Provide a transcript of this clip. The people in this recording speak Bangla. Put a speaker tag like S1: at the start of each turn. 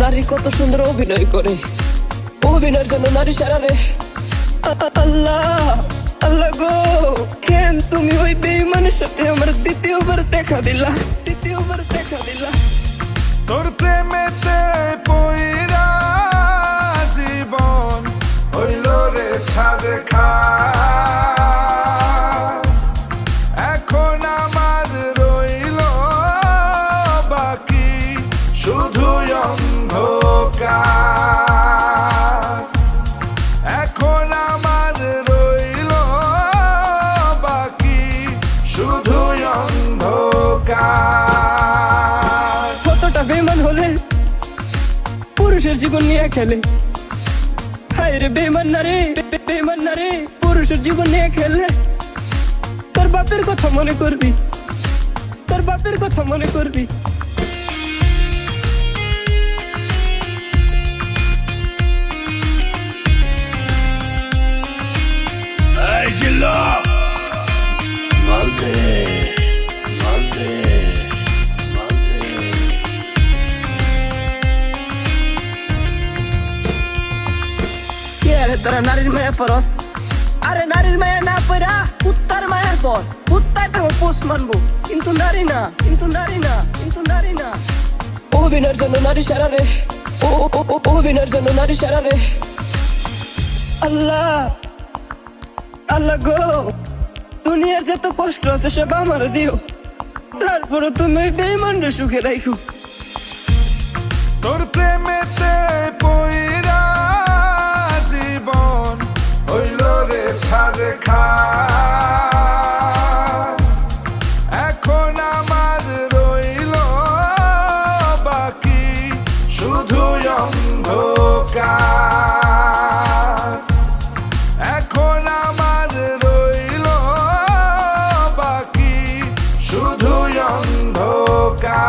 S1: নারী কত সুন্দর অভিনয় করে, অভিনয়ের জন্য নারী সারারে। আল্লাহ আল্লাহ গো, কেন তুমি ওই বেঈমানের সাথে আমার দ্বিতীয়বার দেখা দিলা?
S2: তোর প্রেমেতে পইরা জীবন হইল রে ছাড়ে খা। এখন আমার রইল বাকি শুধু অন্ধকার। এখন আমার রইল বাকি শুধু অন্ধকার।
S1: কতটা বেঈমান হলে পুরুষের জীবন নিয়ে খেলে। হায় রে বেঈমান না রে, পুরুষের জীবন নিয়ে খেলে। তোর বাপের কথা মনে করবি, তোর বাপের কথা মনে করবি।
S2: এই জিল্লা মালদে মালদে মালদে।
S1: কে রে তোরা নারীর মায়া পরস? আরে নারীর মায়া না পড়া কুত্তার মায়ার পর। কুত্তায় তো পোষ মানবো, কিন্তু নারী না। অভিনয়ের জন্য নারী সারারে, অভিনয়ের জন্য নারী সারারে। আল্লাহ আল্লাহ গো, দুনিয়ার যত কষ্ট আছে সব আমার দিও, তারপরে তুমি বেঈমানরে সুখে রাখো।
S2: তোর প্রেমেতে পইরা জীবন হইল রে ছাড়ে খা। এখন আমার রইল বাকি শুধু অন্ধকার। এখন আমার রইল বাকি শুধু অন্ধকার।